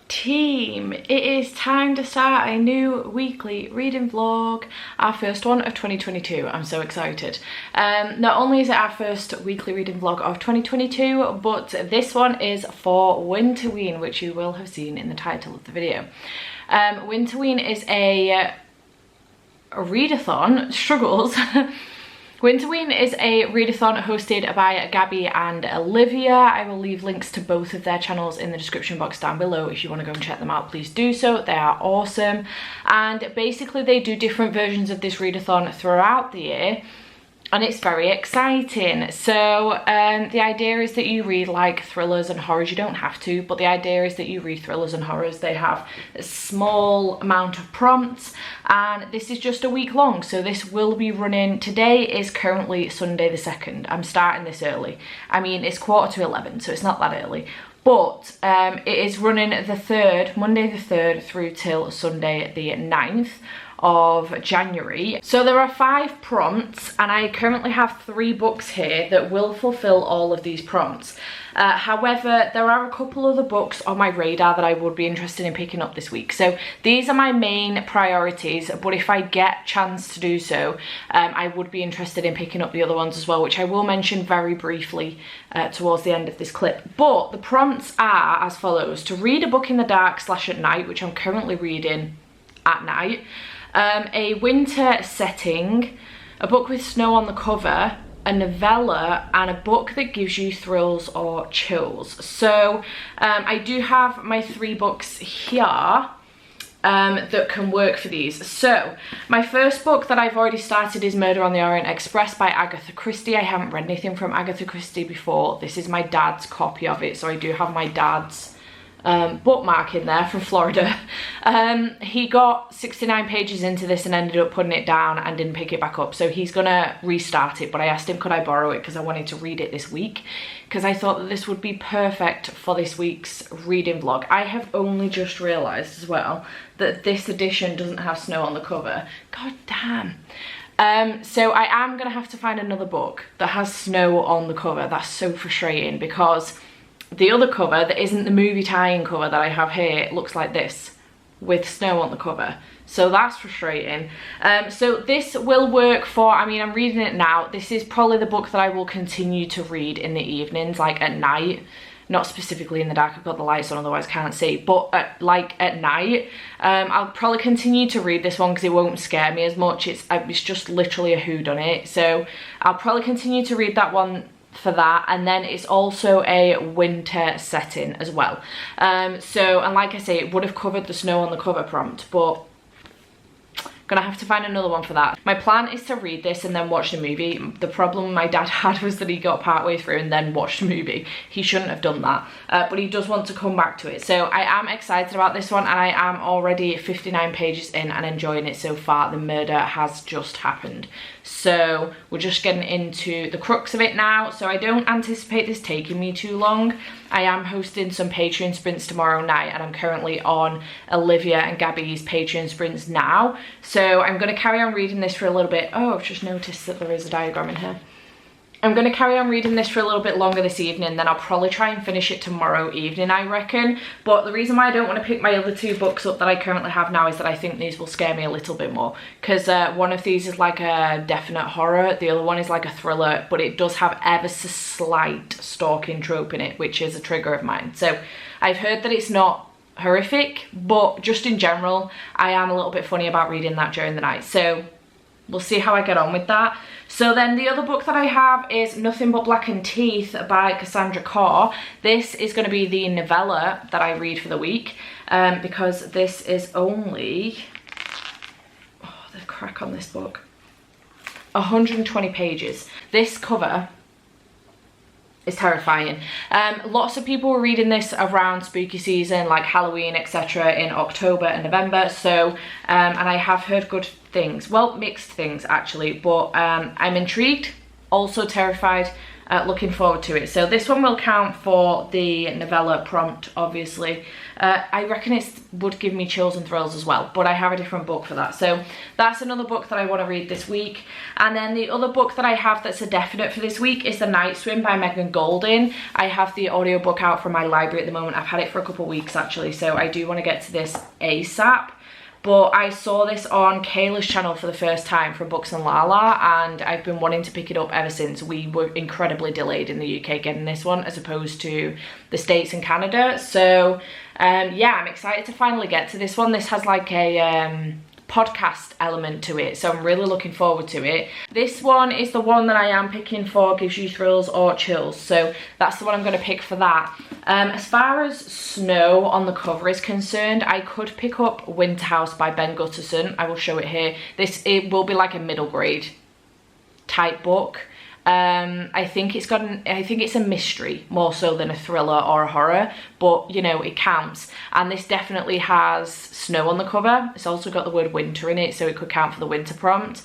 team, it is time to start a new weekly reading vlog, our first one of 2022. I'm so excited. Not only is it our first weekly reading vlog of 2022, but this one is for Winterween, which you will have seen in the title of the video. Winterween is a readathon, struggles. Winterween is a readathon hosted by Gabby and Olivia. I will leave links to both of their channels in the description box down below. If you want to go and check them out, please do so. They are awesome. And basically they do different versions of this readathon throughout the year, and it's very exciting. So the idea is that you read like thrillers and horrors. You don't have to, but the idea is that you read thrillers and horrors. They have a small amount of prompts, and this is just a week long, so this will be running. Today is currently Sunday the 2nd. I'm starting this early. I mean, it's 11:15, so it's not that early, but it is running the 3rd, Monday the 3rd through till Sunday the 9th of January. So there are 5 prompts, and I currently have 3 books here that will fulfill all of these prompts. However, there are a couple other books on my radar that I would be interested in picking up this week. So these are my main priorities, but if I get a chance to do so, I would be interested in picking up the other ones as well, which I will mention very briefly towards the end of this clip. But the prompts are as follows: to read a book in the dark / at night, which I'm currently reading at night. A winter setting, a book with snow on the cover, a novella, and a book that gives you thrills or chills. So I do have my 3 books here that can work for these. So my first book that I've already started is Murder on the Orient Express by Agatha Christie. I haven't read anything from Agatha Christie before. This is my dad's copy of it, so I do have my dad's bookmark in there from Florida. He got 69 pages into this and ended up putting it down and didn't pick it back up, so he's gonna restart it. But I asked him could I borrow it because I wanted to read it this week, because I thought that this would be perfect for this week's reading vlog. I have only just realized as well that this edition doesn't have snow on the cover. God damn. So I am gonna have to find another book that has snow on the cover. That's so frustrating, because the other cover that isn't the movie tie-in cover that I have here looks like this with snow on the cover, so that's frustrating. So this will work for, I mean, I'm reading it now. This is probably the book that I will continue to read in the evenings, like at night, not specifically in the dark. I've got the lights on, otherwise I can't see, but like at night. I'll probably continue to read this one because it won't scare me as much. It's just literally a whodunit, so I'll probably continue to read that one for that. And then it's also a winter setting as well. So, and like I say, it would have covered the snow on the cover prompt, but gonna have to find another one for that. My plan is to read this and then watch the movie. The problem my dad had was that he got partway through and then watched the movie. He shouldn't have done that, but he does want to come back to it. So I am excited about this one, and I am already 59 pages in and enjoying it so far. The murder has just happened, so we're just getting into the crux of it now. So I don't anticipate this taking me too long. I am hosting some Patreon sprints tomorrow night, and I'm currently on Olivia and Gabby's Patreon sprints now. So I'm going to carry on reading this for a little bit. Oh, I've just noticed that there is a diagram in here. I'm going to carry on reading this for a little bit longer this evening, then I'll probably try and finish it tomorrow evening, I reckon. But the reason why I don't want to pick my other 2 books up that I currently have now is that I think these will scare me a little bit more, because one of these is like a definite horror, the other one is like a thriller, but it does have ever so slight stalking trope in it, which is a trigger of mine. So I've heard that it's not horrific, but just in general I am a little bit funny about reading that during the night, so we'll see how I get on with that. So then the other book that I have is Nothing But Blackened Teeth by Cassandra. This is going to be the novella that I read for the week, because this is only, oh, the crack on this book, 120 pages. This cover is terrifying. Lots of people were reading this around spooky season, like Halloween, etc., in October and November. So and I have heard good things, well, mixed things actually, but I'm intrigued, also terrified, looking forward to it. So this one will count for the novella prompt, obviously. I reckon it would give me chills and thrills as well, but I have a different book for that. So that's another book that I want to read this week. And then the other book that I have that's a definite for this week is The Night Swim by Megan Golding. I have the audiobook out from my library at the moment. I've had it for a couple of weeks actually, so I do want to get to this ASAP. But I saw this on Kayla's channel for the first time from Books and Lala, and I've been wanting to pick it up ever since. We were incredibly delayed in the UK getting this one as opposed to the States and Canada. So yeah, I'm excited to finally get to this one. This has like a podcast element to it, so I'm really looking forward to it. This one is the one that I am picking for gives you thrills or chills, so that's the one I'm going to pick for that. As far as snow on the cover is concerned, I could pick up Winter House by Ben Gutterson. I will show it here. It will be like a middle grade type book. I think it's a mystery more so than a thriller or a horror, but you know, it counts. And this definitely has snow on the cover. It's also got the word winter in it, so it could count for the winter prompt.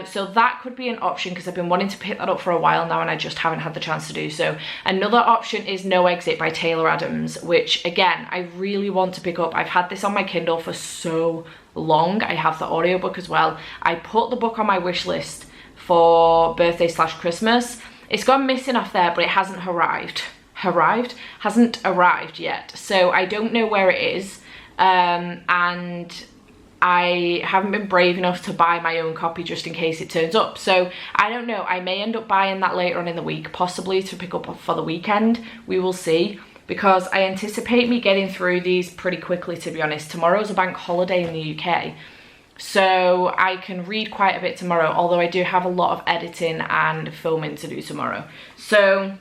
So that could be an option because I've been wanting to pick that up for a while now and I just haven't had the chance to do so. Another option is No Exit by Taylor Adams, which again, I really want to pick up. I've had this on my Kindle for so long. I have the audiobook as well. I put the book on my wish list for birthday/Christmas. It's gone missing off there, but it hasn't hasn't arrived yet, so I don't know where it is, and I haven't been brave enough to buy my own copy just in case it turns up. So I don't know, I may end up buying that later on in the week, possibly to pick up for the weekend. We will see, because I anticipate me getting through these pretty quickly, to be honest. Tomorrow's a bank holiday in the UK, so I can read quite a bit tomorrow, although I do have a lot of editing and filming to do tomorrow. So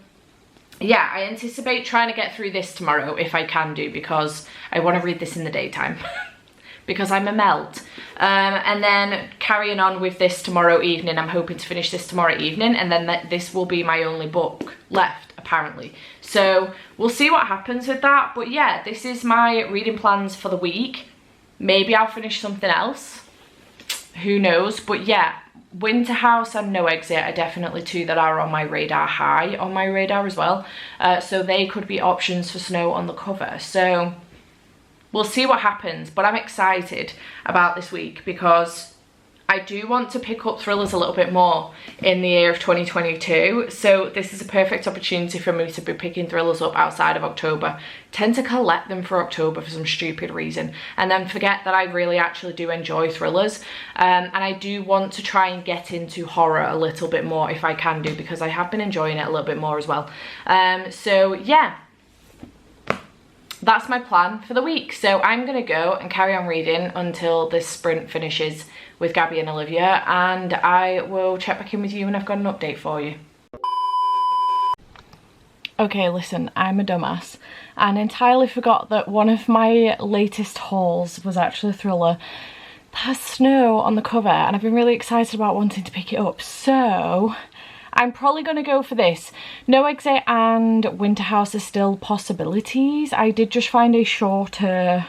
yeah, I anticipate trying to get through this tomorrow if I can do, because I want to read this in the daytime because I'm a melt. And then carrying on with this tomorrow evening, I'm hoping to finish this tomorrow evening, and then this will be my only book left apparently. So we'll see what happens with that. But yeah, this is my reading plans for the week. Maybe I'll finish something else, who knows. But yeah, Winter House and No Exit are definitely two that are on my radar, high on my radar as well. So they could be options for snow on the cover. So we'll see what happens, but I'm excited about this week because I do want to pick up thrillers a little bit more in the year of 2022. So this is a perfect opportunity for me to be picking thrillers up outside of October. Tend to collect them for October for some stupid reason, and then forget that I really actually do enjoy thrillers. And I do want to try and get into horror a little bit more if I can do, because I have been enjoying it a little bit more as well. So yeah, that's my plan for the week. So I'm gonna go and carry on reading until this sprint finishes with Gabby and Olivia, and I will check back in with you when I've got an update for you. Okay, listen, I'm a dumbass and entirely forgot that one of my latest hauls was actually a thriller that has snow on the cover, and I've been really excited about wanting to pick it up. So I'm probably going to go for this. No Exit and Winter House are still possibilities. I did just find a shorter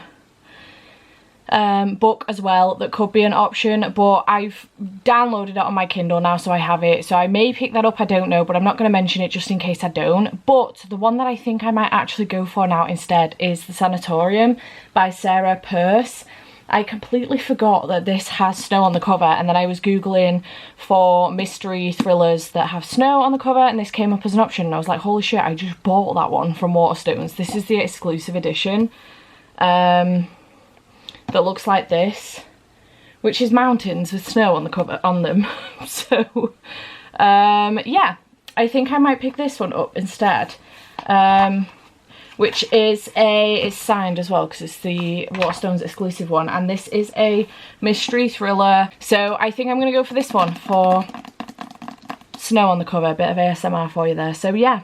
book as well that could be an option, but I've downloaded it on my Kindle now, so I have it. So I may pick that up, I don't know, but I'm not going to mention it just in case I don't. But the one that I think I might actually go for now instead is The Sanatorium by Sarah Peirce. I completely forgot that this has snow on the cover, and then I was googling for mystery thrillers that have snow on the cover, and this came up as an option, and I was like, holy shit, I just bought that one from Waterstones. This is the exclusive edition that looks like this, which is mountains with snow on the cover on them. So yeah, I think I might pick this one up instead, which is it's signed as well because it's the Waterstones exclusive one, and this is a mystery thriller. So I think I'm gonna go for this one for snow on the cover. A bit of ASMR for you there. So yeah,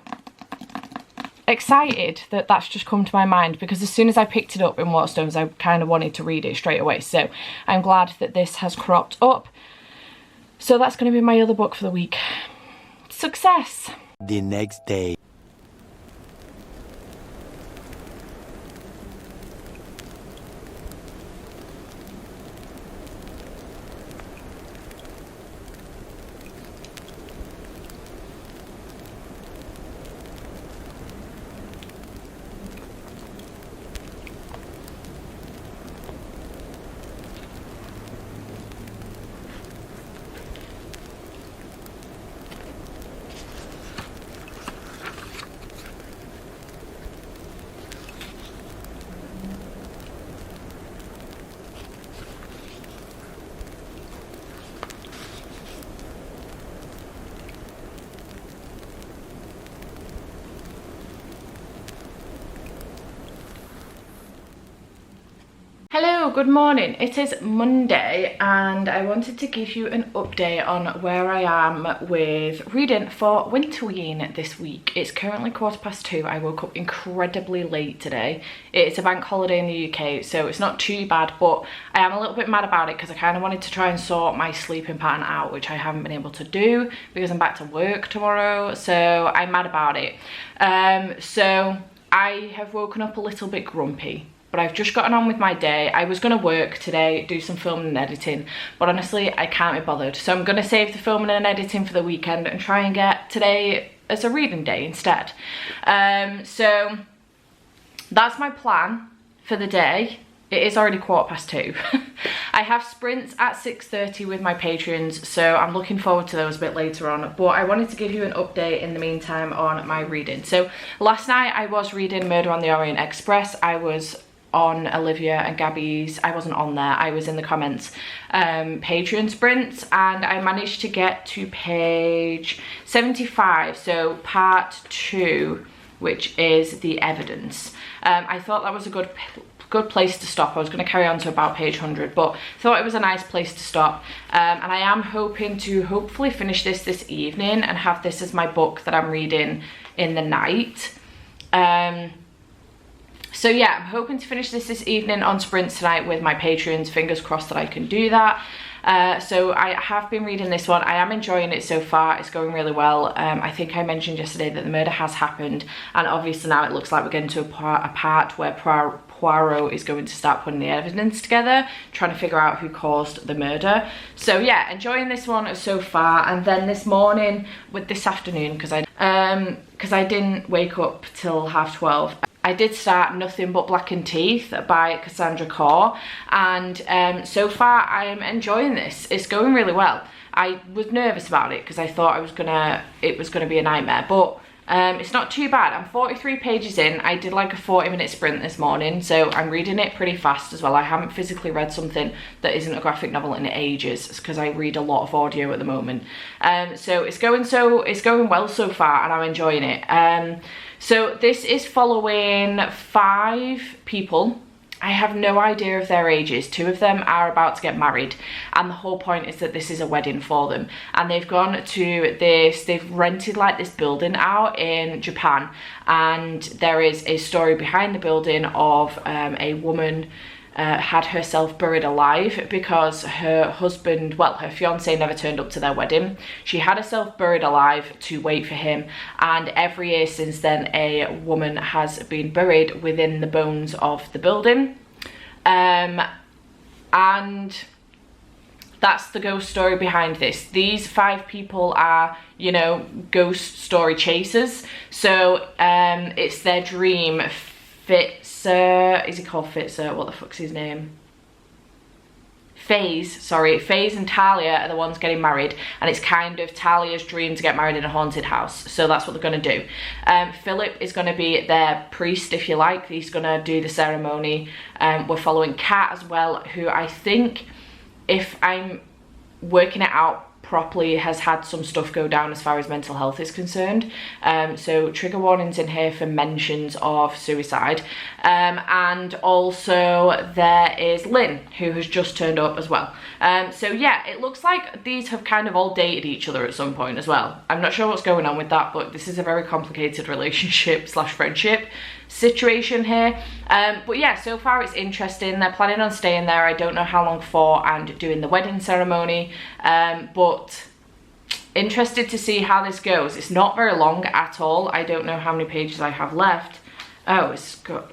excited that that's just come to my mind, because as soon as I picked it up in Waterstones I kind of wanted to read it straight away. So I'm glad that this has cropped up. So that's going to be my other book for the week. Success! The next day. So good morning, it is Monday and I wanted to give you an update on where I am with reading for Winterween this week. It's currently 2:15. I woke up incredibly late today. It's a bank holiday in the UK, so it's not too bad, but I am a little bit mad about it because I kind of wanted to try and sort my sleeping pattern out, which I haven't been able to do because I'm back to work tomorrow, so I'm mad about it. So I have woken up a little bit grumpy, but I've just gotten on with my day. I was going to work today, do some filming and editing, but honestly I can't be bothered, so I'm going to save the filming and editing for the weekend and try and get today as a reading day instead. So that's my plan for the day. It is already 2:15. I have sprints at 6:30 with my patrons, so I'm looking forward to those a bit later on, but I wanted to give you an update in the meantime on my reading. So last night I was reading Murder on the Orient Express. I was on Olivia and Gabby's, I wasn't on there, I was in the comments, Patreon sprints, and I managed to get to page 75, so part 2, which is the evidence. I thought that was a good place to stop. I was going to carry on to about page 100, but thought it was a nice place to stop, and I am hoping to hopefully finish this evening and have this as my book that I'm reading in the night. So yeah, I'm hoping to finish this evening on sprints tonight with my patrons. Fingers crossed that I can do that. So I have been reading this one. I am enjoying it so far. It's going really well. I think I mentioned yesterday that the murder has happened, and obviously now it looks like we're getting to a part where Poirot is going to start putting the evidence together, trying to figure out who caused the murder. So yeah, enjoying this one so far. And then this morning, with this afternoon, because I didn't wake up till 12:30, I did start Nothing But Blackened Teeth by Cassandra, and so far I am enjoying this. It's going really well. I was nervous about it because I thought it was gonna be a nightmare, but it's not too bad. I'm 43 pages in. I did like a 40-minute sprint this morning, so I'm reading it pretty fast as well. I haven't physically read something that isn't a graphic novel in ages because I read a lot of audio at the moment. So it's going well so far, and I'm enjoying it. So this is following 5 people. I have no idea of their ages. 2 of them are about to get married, and the whole point is that this is a wedding for them, and they've gone to they've rented like this building out in Japan, and there is a story behind the building of a woman had herself buried alive because her husband, well, her fiance never turned up to their wedding. She had herself buried alive to wait for him, and every year since then a woman has been buried within the bones of the building, and that's the ghost story behind this. These 5 people are, you know, ghost story chasers, so it's their dream. Is he called Fitzer? What the fuck's his name? Faze and Talia are the ones getting married, and it's kind of Talia's dream to get married in a haunted house, so that's what they're going to do. Philip is going to be their priest, if you like. He's going to do the ceremony. We're following Kat as well, who I think, if I'm working it out properly, has had some stuff go down as far as mental health is concerned, so trigger warnings in here for mentions of suicide, and also there is Lynn, who has just turned up as well. So yeah, it looks like these have kind of all dated each other at some point as well. I'm not sure what's going on with that, but this is a very complicated relationship slash friendship situation here. But yeah, so far it's interesting. They're planning on staying there. I don't know how long for, and doing the wedding ceremony, but interested to see how this goes. It's not very long at all. I don't know how many pages I have left. Oh,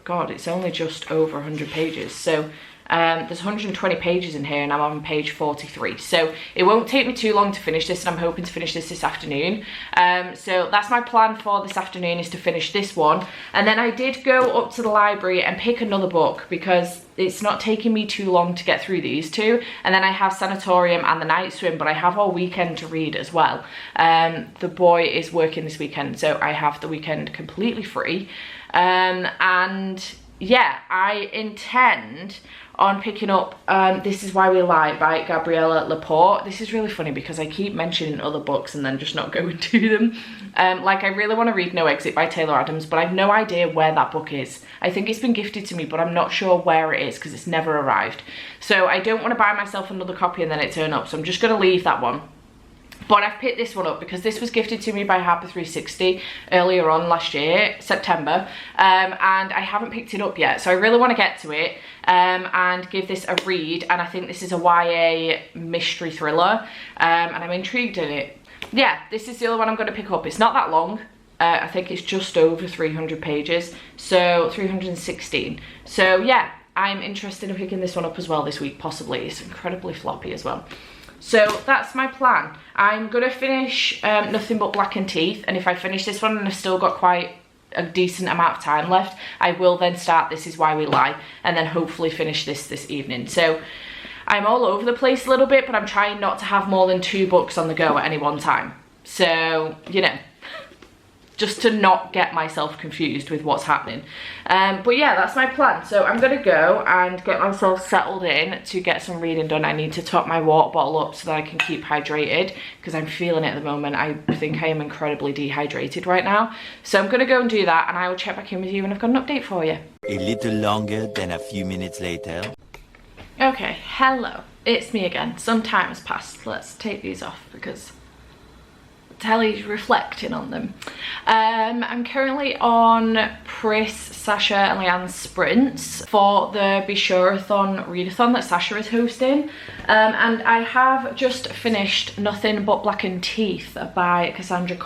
God, it's only just over 100 pages. So there's 120 pages in here, and I'm on page 43, so it won't take me too long to finish this, and I'm hoping to finish this afternoon. So that's my plan for this afternoon, is to finish this one, and then I did go up to the library and pick another book because it's not taking me too long to get through these 2, and then I have Sanatorium and the Night Swim, but I have all weekend to read as well. The boy is working this weekend, so I have the weekend completely free, and yeah, I intend on picking up This Is Why We Lie by Gabriella Lepore. This is really funny because I keep mentioning other books and then just not going to them. Like, I really want to read No Exit by Taylor Adams, but I've no idea where that book is. I think it's been gifted to me, but I'm not sure where it is because it's never arrived. So I don't want to buy myself another copy and then it turn up, so I'm just going to leave that one. But I've picked this one up because this was gifted to me by Harper 360 earlier on last year, September, and I haven't picked it up yet. So I really want to get to it and give this a read. And I think this is a YA mystery thriller, and I'm intrigued in it. Yeah, this is the other one I'm going to pick up. It's not that long. I think it's just over 300 pages, so 316. So yeah, I'm interested in picking this one up as well this week, possibly. It's incredibly floppy as well. So that's my plan. I'm gonna finish Nothing But Blackened Teeth, and if I finish this one and I've still got quite a decent amount of time left, I will then start This Is Why We Lie, and then hopefully finish this evening. So I'm all over the place a little bit, but I'm trying not to have more than 2 books on the go at any one time. So, you know, just to not get myself confused with what's happening. But yeah, that's my plan. So I'm gonna go and get myself settled in to get some reading done. I need to top my water bottle up so that I can keep hydrated because I'm feeling it at the moment. I think I am incredibly dehydrated right now. So I'm gonna go and do that, and I will check back in with you when I've got an update for you. A little longer than a few minutes later. Okay, hello, it's me again. Some time has passed. Let's take these off because telly's reflecting on them. I'm currently on Pris, Sasha and Leanne's sprints for the Be Sure-a-thon readathon that Sasha is hosting, and I have just finished Nothing But Blackened Teeth by Cassandra.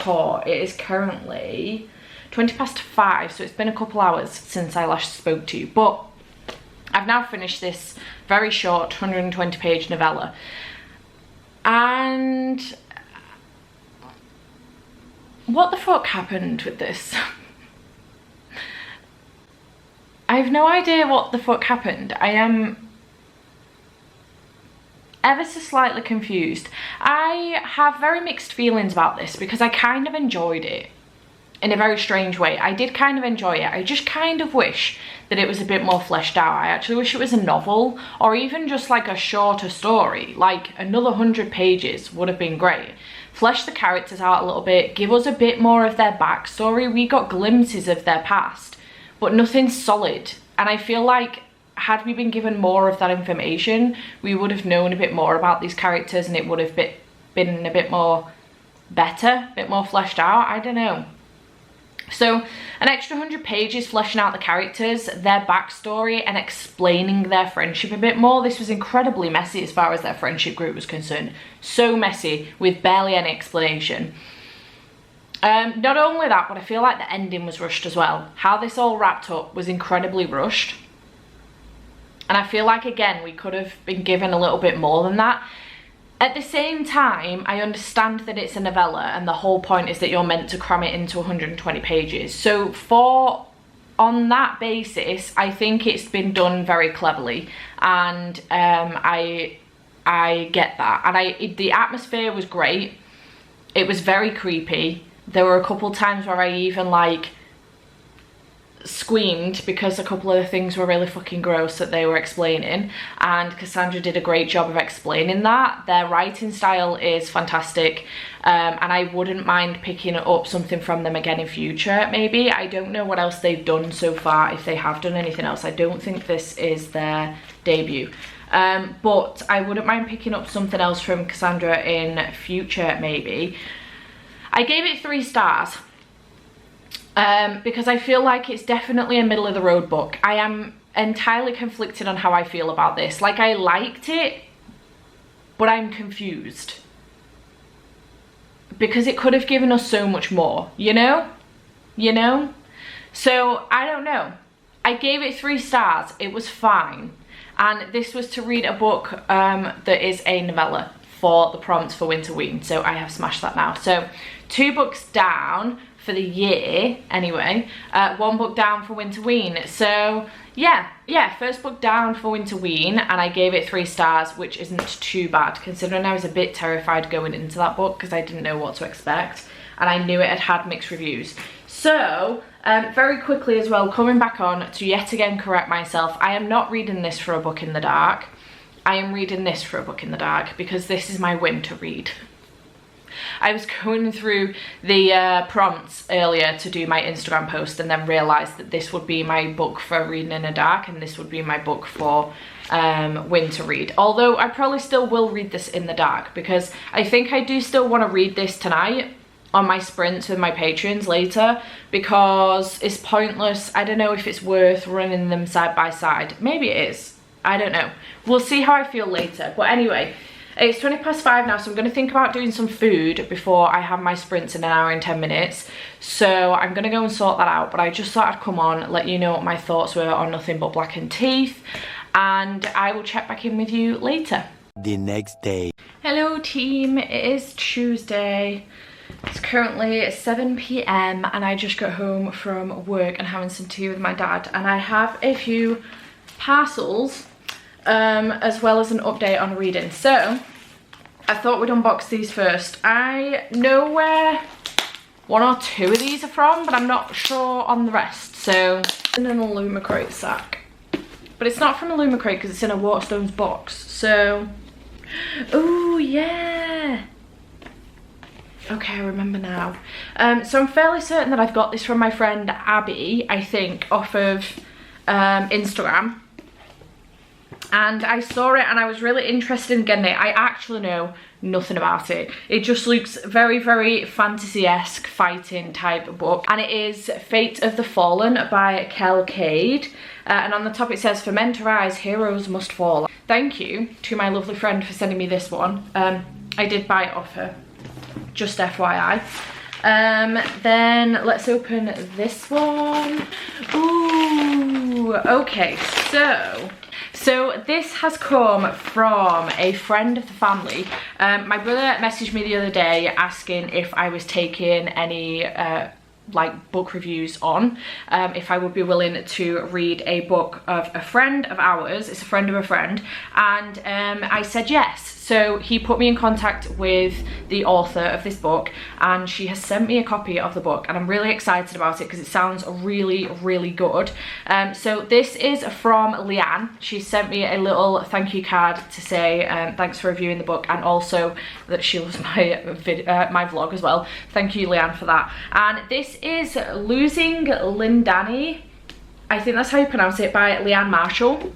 It is currently 5:20, so it's been a couple hours since I last spoke to you, but I've now finished this very short 120 page novella, and what the fuck happened with this? I have no idea what the fuck happened. I am ever so slightly confused. I have very mixed feelings about this because I kind of enjoyed it in a very strange way. I did kind of enjoy it. I just kind of wish that it was a bit more fleshed out. I actually wish it was a novel or even just like a shorter story. Like another 100 pages would have been great. Flesh the characters out a little bit, give us a bit more of their backstory. We got glimpses of their past, but nothing solid. And I feel like had we been given more of that information, we would have known a bit more about these characters and it would have been a bit more better, a bit more fleshed out. I don't know. So an extra 100 pages fleshing out the characters, their backstory and explaining their friendship a bit more. This was incredibly messy as far as their friendship group was concerned. So messy with barely any explanation. Not only that, but I feel like the ending was rushed as well. How this all wrapped up was incredibly rushed. And I feel like, again, we could have been given a little bit more than that. At the same time, I understand that it's a novella and the whole point is that you're meant to cram it into 120 pages. So on that basis, I think it's been done very cleverly, and I get that. And the atmosphere was great. It was very creepy. There were a couple times where I even like screamed because a couple of the things were really fucking gross that they were explaining, and Cassandra did a great job of explaining that. Their writing style is fantastic, and I wouldn't mind picking up something from them again in future maybe. I don't know what else they've done so far, if they have done anything else. I don't think this is their debut, but I wouldn't mind picking up something else from Cassandra in future maybe. I gave it 3 stars. Because I feel like it's definitely a middle of the road book. I am entirely conflicted on how I feel about this. Like, I liked it, but I'm confused. Because it could have given us so much more, you know? You know? So, I don't know. I gave it 3 stars. It was fine. And this was to read a book that is a novella for the prompt for Winterween. So I have smashed that now. So 2 books down for the year anyway, 1 book down for Winterween. So yeah, first book down for Winterween, and I gave it 3 stars, which isn't too bad considering I was a bit terrified going into that book because I didn't know what to expect. and I knew it had had mixed reviews. So, very quickly as well, coming back on to yet again correct myself, I am not reading this for a book in the dark. I am reading this for a book in the dark because this is my winter read. I was going through the prompts earlier to do my Instagram post and then realised that this would be my book for reading in the dark and this would be my book for winter read. Although I probably still will read this in the dark because I think I do still want to read this tonight on my sprints with my patrons later, because it's pointless. I don't know if it's worth running them side by side. Maybe it is. I don't know. We'll see how I feel later. But anyway, it's 5:20 now, so I'm going to think about doing some food before I have my sprints in 1 hour and 10 minutes. So I'm going to go and sort that out. But I just thought I'd come on, let you know what my thoughts were on Nothing But Blackened Teeth. And I will check back in with you later. The next day. Hello team, it is Tuesday. It's currently 7 p.m. and I just got home from work and having some tea with my dad. And I have a few parcels as well as an update on reading. So I thought we'd unbox these first. I know where 1 or 2 of these are from, but I'm not sure on the rest. So in an Illumicrate sack. But it's not from Illumicrate because it's in a Waterstones box. So, oh yeah. Okay, I remember now. So I'm fairly certain that I've got this from my friend Abby, I think, off of Instagram. And I saw it and I was really interested in getting it. I actually know nothing about it. It just looks very, very fantasy-esque fighting type book. And it is Fate of the Fallen by Kel Cade. And on the top it says, for men to rise, heroes must fall. Thank you to my lovely friend for sending me this one. I did buy it off her. Just FYI. Then let's open this one. Ooh, okay, so this has come from a friend of the family. My brother messaged me the other day asking if I was taking any like book reviews on, if I would be willing to read a book of a friend of ours. It's a friend of a friend, and I said yes. So he put me in contact with the author of this book and she has sent me a copy of the book, and I'm really excited about it because it sounds really, really good. So this is from Leanne. She sent me a little thank you card to say thanks for reviewing the book, and also that she loves my vlog as well. Thank you, Leanne, for that. And this is Losing Lindani, I think that's how you pronounce it, by Leanne Marshall.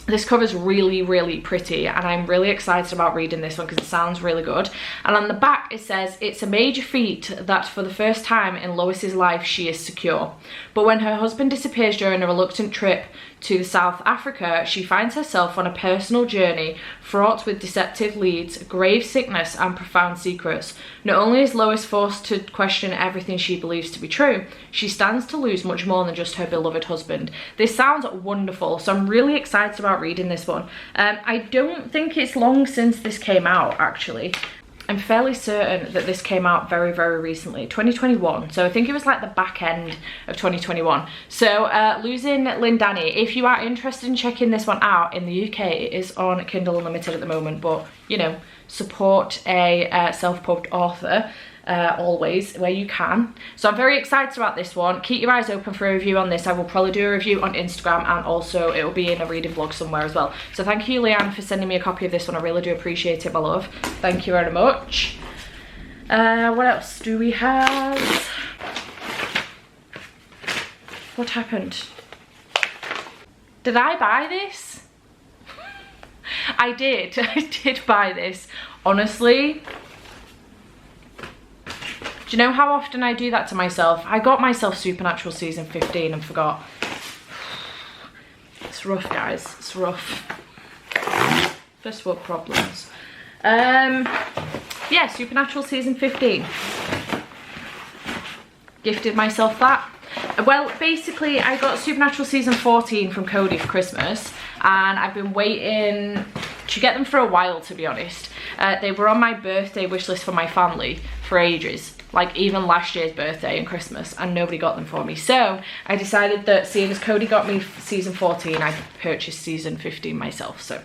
This cover's really, really pretty, and I'm really excited about reading this one because it sounds really good. And on the back it says, it's a major feat that for the first time in Lois's life she is secure. But when her husband disappears during a reluctant trip to South Africa, she finds herself on a personal journey fraught with deceptive leads, grave sickness and profound secrets. Not only is Lois forced to question everything she believes to be true, she stands to lose much more than just her beloved husband. This sounds wonderful, so I'm really excited about reading this one. I don't think it's long since this came out, actually. I'm fairly certain that this came out very, very recently, 2021. So I think it was like the back end of 2021. So Losing Lindani, if you are interested in checking this one out in the UK, it is on Kindle Unlimited at the moment, but you know, support a self-pubbed author always where you can. So I'm very excited about this one. Keep your eyes open for a review on this. I will probably do a review on Instagram, and also it will be in a reading vlog somewhere as well. So thank you, Leanne, for sending me a copy of this one. I really do appreciate it, my love. Thank you very much. What else do we have? What happened? Did I buy this? I did. I did buy this. Honestly, do you know how often I do that to myself? I got myself Supernatural season 15 and forgot. It's rough, guys. It's rough. First world problems. Yeah, Supernatural season 15. Gifted myself that. Well, basically, I got Supernatural season 14 from Cody for Christmas, and I've been waiting to get them for a while, to be honest. They were on my birthday wish list for my family for ages, like even last year's birthday and Christmas, and nobody got them for me. So I decided that seeing as Cody got me season 14, I purchased season 15 myself. So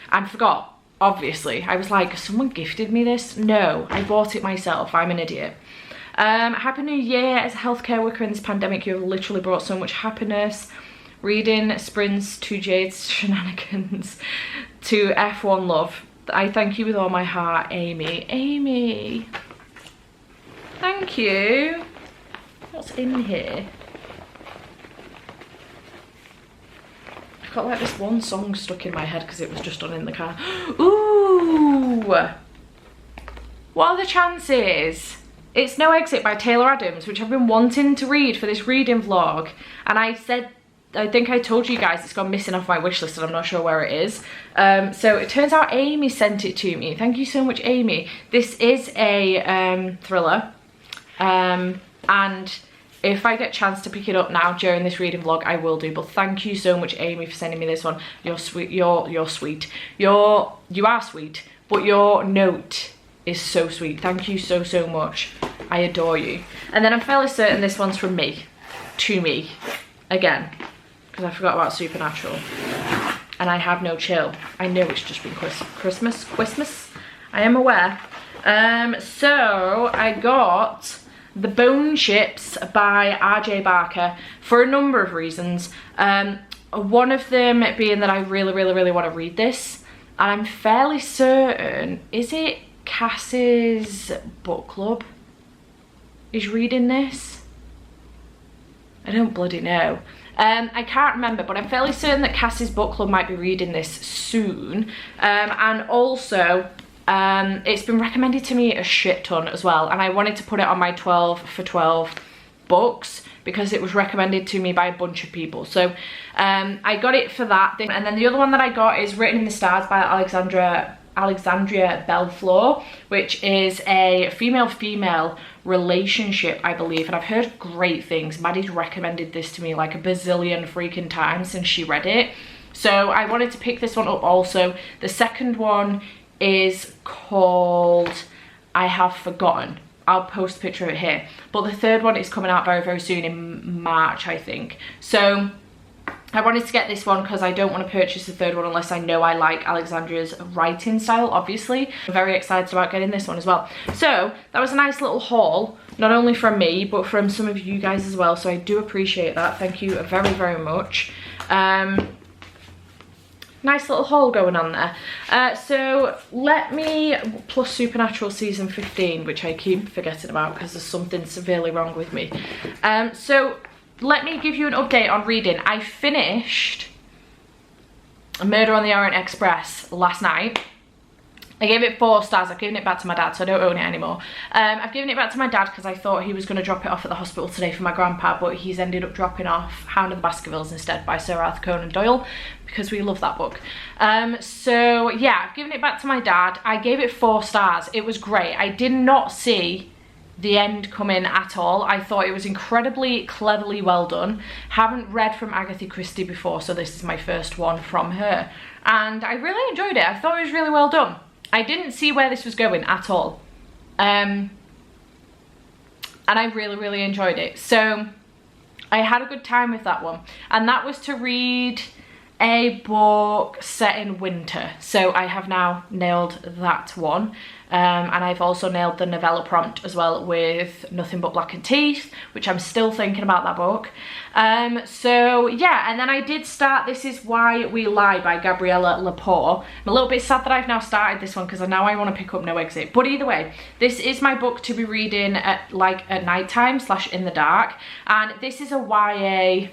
I forgot, obviously. I was like, someone gifted me this? No, I bought it myself. I'm an idiot. Happy New Year. As a healthcare worker in this pandemic, you have literally brought so much happiness. Reading sprints to Jade's shenanigans to F1 love. I thank you with all my heart, Amy. Amy, thank you. What's in here? I've got like this one song stuck in my head because it was just on in the car. Ooh, what are the chances? It's No Exit by Taylor Adams, which I've been wanting to read for this reading vlog, and I think I told you guys it's gone missing off my wish list and I'm not sure where it is. So it turns out Amy sent it to me. Thank you so much, Amy. This is a thriller, and if I get a chance to pick it up now during this reading vlog, I will do. But thank you so much, Amy, for sending me this one. You're sweet. You're sweet. You are sweet, but your note is so sweet. Thank you so, so much. I adore you. And then I'm fairly certain this one's from me, to me, again, because I forgot about Supernatural. And I have no chill. I know it's just been Christmas. I am aware. So I got The Bone Ships by R.J. Barker for a number of reasons. One of them being that I really want to read this. And I'm fairly certain, is it Cass's book club is reading this? I don't bloody know. I can't remember, but I'm fairly certain that Cass's book club might be reading this soon. And also, it's been recommended to me a shit ton as well, and I wanted to put it on my 12 for 12 books because it was recommended to me by a bunch of people. So I got it for that. And then the other one that I got is Written in the Stars by Alexandria Belfleur, which is a female-female relationship, I believe, and I've heard great things. Maddie's recommended this to me like a bazillion freaking times since she read it, so I wanted to pick this one up also. The second one is called I Have Forgotten. I'll post a picture of it here, but the third one is coming out very soon in March, I think. So I wanted to get this one because I don't want to purchase the third one unless I know I like Alexandria's writing style, obviously. I'm very excited about getting this one as well. So that was a nice little haul, not only from me, but from some of you guys as well. So I do appreciate that. Thank you very much. Nice little haul going on there. So let me, plus Supernatural season 15, which I keep forgetting about because there's something severely wrong with me. So let me give you an update on reading. I finished Murder on the Orient Express last night. I gave it 4 stars. I've given it back to my dad, so I don't own it anymore. I've given it back to my dad because I thought he was going to drop it off at the hospital today for my grandpa, but he's ended up dropping off Hound of the Baskervilles instead by Sir Arthur Conan Doyle because we love that book. So yeah, I've given it back to my dad. I gave it 4 stars. It was great. I did not see the end come in at all. I thought it was incredibly cleverly well done. Haven't read from Agatha Christie before, so this is my first one from her, and I really enjoyed it. I thought it was really well done. I didn't see where this was going at all, and I really enjoyed it. So I had a good time with that one, and that was to read a book set in winter. So I have now nailed that one. And I've also nailed the novella prompt as well with Nothing But Blackened Teeth, which I'm still thinking about that book. So yeah, and then I did start This Is Why We Lie by Gabriella Lepore. I'm a little bit sad that I've now started this one because now I want to pick up No Exit. But either way, this is my book to be reading at night time / in the dark. And this is a YA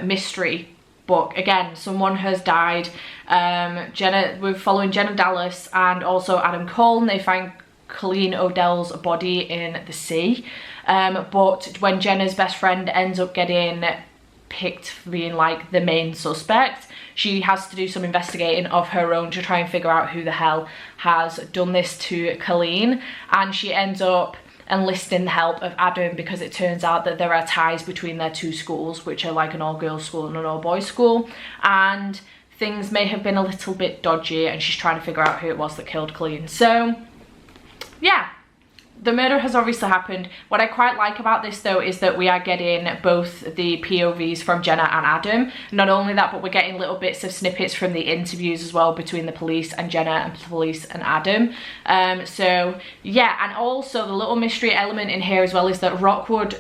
mystery book. Again, someone has died. We're following Jenna Dallas and also Adam Cole. They find Colleen Odell's body in the sea, but when Jenna's best friend ends up getting picked for being like the main suspect, she has to do some investigating of her own to try and figure out who the hell has done this to Colleen, and she ends up enlisting the help of Adam because it turns out that there are ties between their 2 schools, which are like an all-girls school and an all-boys school, and things may have been a little bit dodgy, and she's trying to figure out who it was that killed Colleen. So yeah, the murder has obviously happened. What I quite like about this though is that we are getting both the POVs from Jenna and Adam. Not only that, but we're getting little bits of snippets from the interviews as well between the police and Jenna and police and Adam. So yeah, and also the little mystery element in here as well is that Rockwood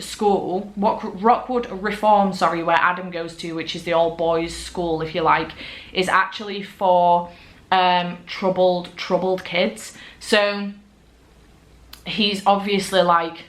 Reform, sorry, where Adam goes to, which is the all boys school if you like, is actually for troubled kids. So he's obviously like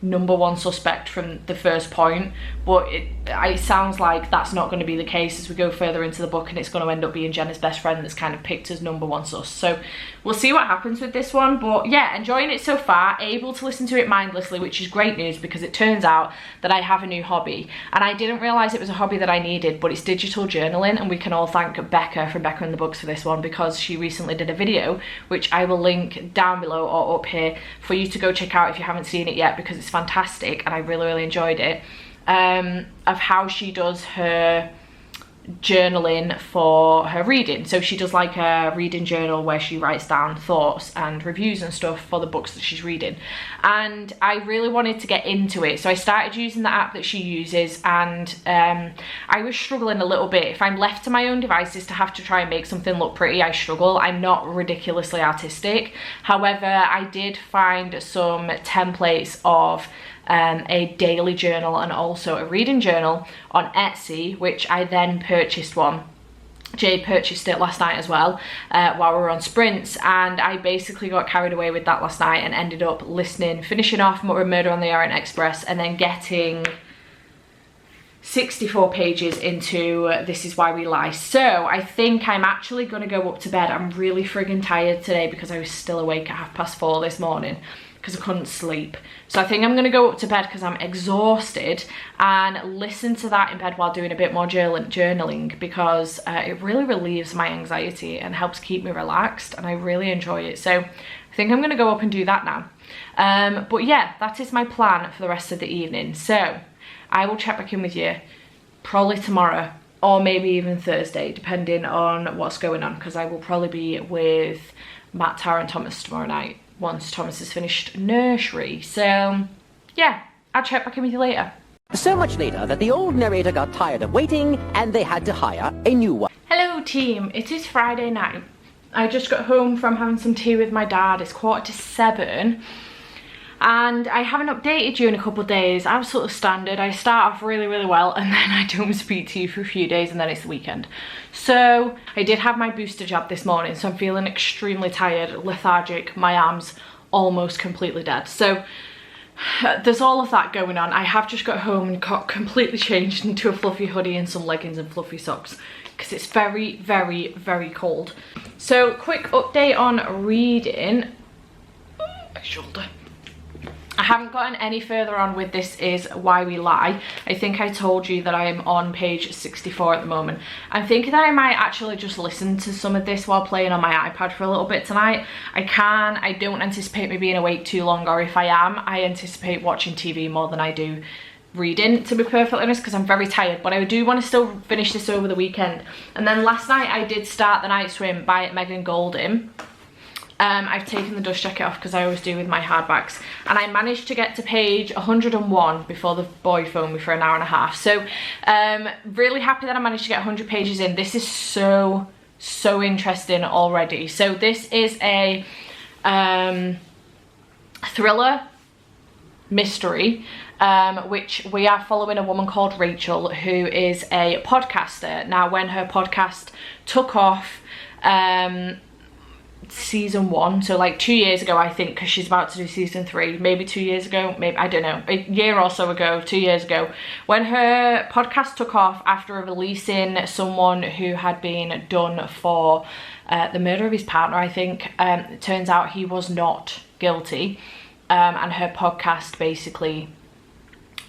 #1 suspect from the first point, but it sounds like that's not going to be the case as we go further into the book, and it's going to end up being Jenna's best friend that's kind of picked as #1 sus. So we'll see what happens with this one, but yeah, enjoying it so far, able to listen to it mindlessly, which is great news because it turns out that I have a new hobby, and I didn't realise it was a hobby that I needed, but it's digital journaling, and we can all thank Becca from Becca and the Books for this one, because she recently did a video, which I will link down below or up here for you to go check out if you haven't seen it yet, because it's fantastic and I really enjoyed it, of how she does her journaling for her reading. So she does like a reading journal where she writes down thoughts and reviews and stuff for the books that she's reading, and I really wanted to get into it, so I started using the app that she uses, and I was struggling a little bit. If I'm left to my own devices to have to try and make something look pretty, I struggle. I'm not ridiculously artistic. However, I did find some templates of a daily journal and also a reading journal on Etsy, which I then purchased one. Jade purchased it last night as well while we were on sprints, and I basically got carried away with that last night and ended up finishing off Murder on the Orient Express, and then getting 64 pages into This Is Why We Lie. So I think I'm actually going to go up to bed. I'm really friggin' tired today because I was still awake at 4:30 this morning because I couldn't sleep. So I think I'm going to go up to bed because I'm exhausted, and listen to that in bed while doing a bit more journaling, because it really relieves my anxiety and helps keep me relaxed, and I really enjoy it. So I think I'm going to go up and do that now. But yeah, that is my plan for the rest of the evening. So I will check back in with you probably tomorrow, or maybe even Thursday, depending on what's going on, because I will probably be with Matt, Tara and Thomas tomorrow night once Thomas has finished nursery. So yeah, I'll check back in with you later. So much later that the old narrator got tired of waiting and they had to hire a new one. Hello team, it is Friday night. I just got home from having some tea with my dad. It's 7:15. And I haven't updated you in a couple of days. Absolutely standard. I start off really well, and then I don't speak to you for a few days, and then it's the weekend. So I did have my booster jab this morning, so I'm feeling extremely tired, lethargic, my arms almost completely dead. So there's all of that going on. I have just got home and got completely changed into a fluffy hoodie and some leggings and fluffy socks, because it's very cold. So quick update on reading. My shoulder. I haven't gotten any further on with This Is Why We Lie. I think I told you that I am on page 64 at the moment. I'm thinking that I might actually just listen to some of this while playing on my iPad for a little bit tonight. I don't anticipate me being awake too long, or if I am, I anticipate watching TV more than I do reading, to be perfectly honest, because I'm very tired. But I do want to still finish this over the weekend. And then last night I did start The Night Swim by Megan Golding. I've taken the dust jacket off because I always do with my hardbacks, and I managed to get to page 101 before the boy phoned me for an hour and a half. So really happy that I managed to get 100 pages in. This is so interesting already. So this is a thriller mystery, which we are following a woman called Rachel, who is a podcaster. Now, when her podcast took off season 1, so like 2 years ago, I think, because she's about to do season 3, maybe 2 years ago, maybe, I don't know, a year or so ago, 2 years ago, when her podcast took off after releasing someone who had been done for the murder of his partner, I think. It turns out he was not guilty, and her podcast basically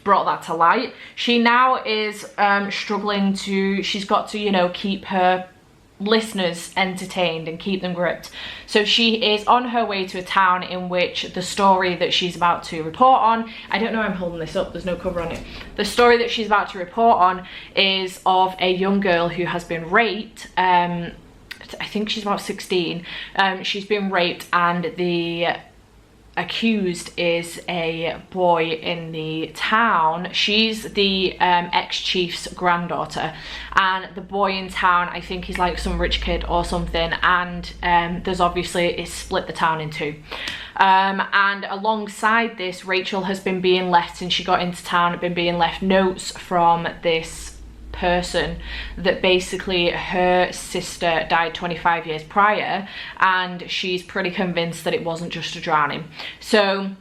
brought that to light. She now is struggling to, she's got to, you know, keep her listeners entertained and keep them gripped. So she is on her way to a town in which the story that she's about to report on, I don't know why I'm holding this up, there's no cover on it. The story that she's about to report on is of a young girl who has been raped. I think she's about 16. She's been raped, and the accused is a boy in the town. She's the ex-chief's granddaughter, and the boy in town, I think he's like some rich kid or something, and there's obviously, it's split the town in two. And alongside this, Rachel has been being left, since she got into town, been being left notes from this person that basically her sister died 25 years prior, and she's pretty convinced that it wasn't just a drowning. So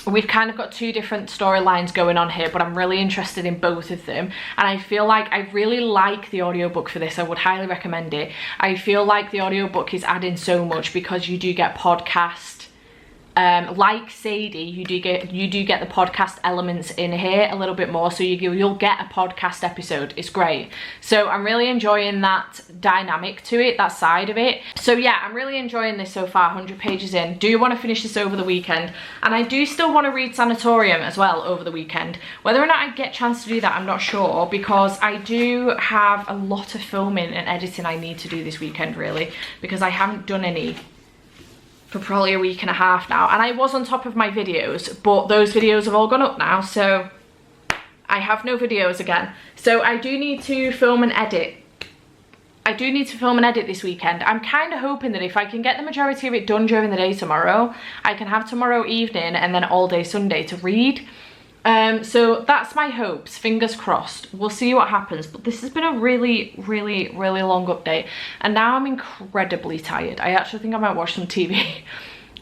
we've kind of got two different storylines going on here, but I'm really interested in both of them, and I feel like I really like the audiobook for this. I would highly recommend it. I feel like the audiobook is adding so much because you do get podcast, like Sadie, you do get the podcast elements in here a little bit more, so you'll get a podcast episode. It's great. So I'm really enjoying that dynamic to it, that side of it. So yeah, I'm really enjoying this so far. 100 pages in. Do want to finish this over the weekend, and I do still want to read Sanatorium as well over the weekend. Whether or not I get a chance to do that, I'm not sure, because I do have a lot of filming and editing I need to do this weekend, really, because I haven't done any for probably a week and a half now, and I was on top of my videos, but those videos have all gone up now, so I have no videos again. So I do need to film and edit. I do need to film and edit this weekend. I'm kind of hoping that if I can get the majority of it done during the day tomorrow, I can have tomorrow evening and then all day Sunday to read. So that's my hopes, fingers crossed. We'll see what happens, but this has been a really long update, and now I'm incredibly tired. I actually think I might watch some TV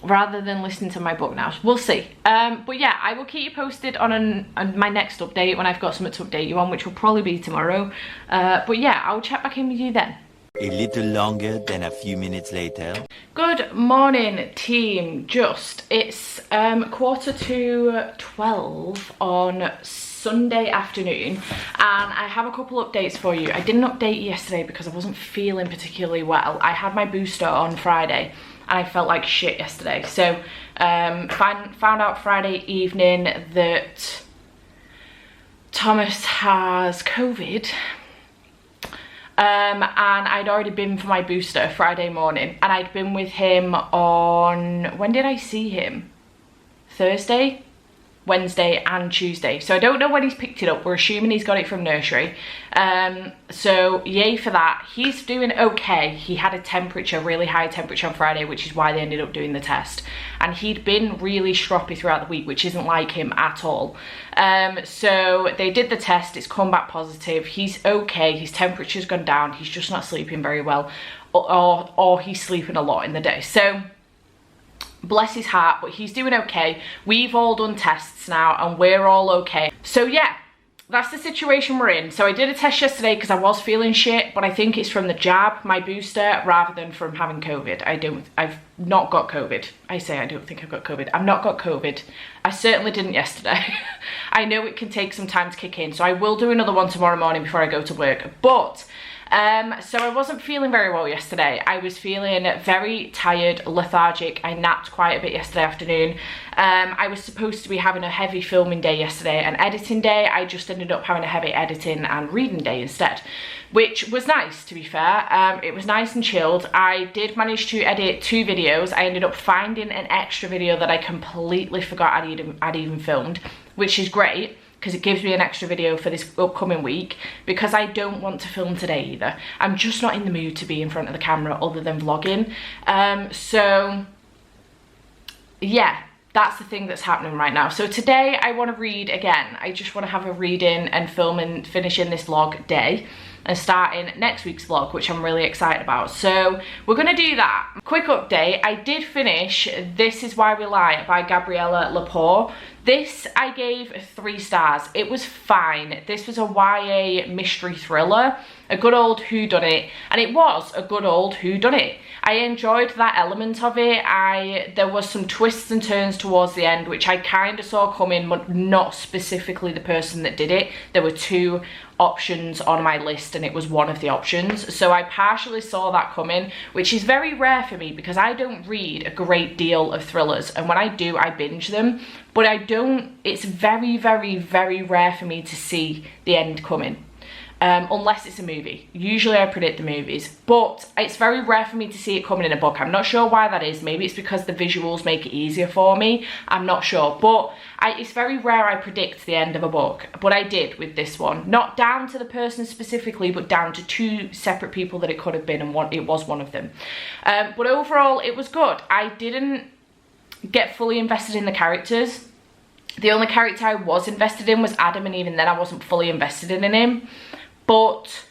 rather than listen to my book now. We'll see. But yeah, I will keep you posted on my next update when I've got something to update you on, which will probably be tomorrow. But yeah, I'll check back in with you then. A little longer than a few minutes later. Good morning, team. It's 11:45 on Sunday afternoon, and I have a couple updates for you. I didn't update you yesterday because I wasn't feeling particularly well. I had my booster on Friday and I felt like shit yesterday. So found out Friday evening that Thomas has COVID. And I'd already been for my booster Friday morning, and I'd been with him on, when did I see him? Thursday, Wednesday and Tuesday. So I don't know when he's picked it up. We're assuming he's got it from nursery. So yay for that. He's doing okay. He had a temperature, really high temperature on Friday, which is why they ended up doing the test. And he'd been really stroppy throughout the week, which isn't like him at all. So they did the test. It's come back positive. He's okay. His temperature's gone down. He's just not sleeping very well, or he's sleeping a lot in the day. So bless his heart, but he's doing okay. We've all done tests now and we're all okay. So yeah, that's the situation we're in. So I did a test yesterday because I was feeling shit, but I think it's from the jab, my booster, rather than from having COVID. I've not got COVID. I say I don't think I've got COVID. I've not got COVID. I certainly didn't yesterday. I know it can take some time to kick in, so I will do another one tomorrow morning before I go to work. But so I wasn't feeling very well yesterday. I was feeling very tired, lethargic. I napped quite a bit yesterday afternoon. I was supposed to be having a heavy filming day yesterday and editing day. I just ended up having a heavy editing and reading day instead, which was nice, to be fair. It was nice and chilled. I did manage to edit 2 videos. I ended up finding an extra video that I completely forgot I'd even filmed, which is great, because it gives me an extra video for this upcoming week, because I don't want to film today either. I'm just not in the mood to be in front of the camera other than vlogging. So yeah, that's the thing that's happening right now. So today I want to read again. I just want to have a reading and film and finishing this vlog day and starting next week's vlog, which I'm really excited about. So we're gonna do that. Quick update, I did finish This Is Why We Lie by Gabriella Lepore. This I gave 3 stars. It was fine. This was a YA mystery thriller, a good old whodunit, and it was a good old whodunit. I enjoyed that element of it. There was some twists and turns towards the end, which I kind of saw coming, but not specifically the person that did it. There were 2 options on my list and it was one of the options. So I partially saw that coming, which is very rare for me because I don't read a great deal of thrillers, and when I do, I binge them, but it's very rare for me to see the end coming. unless it's a movie. Usually I predict the movies, but it's very rare for me to see it coming in a book. I'm not sure why that is. Maybe it's because the visuals make it easier for me. I'm not sure, but it's very rare I predict the end of a book, but I did with this one. Not down to the person specifically, but down to 2 separate people that it could have been, and it was one of them. But overall, it was good. I didn't get fully invested in the characters. The only character I was invested in was Adam, and even then I wasn't fully invested in him. But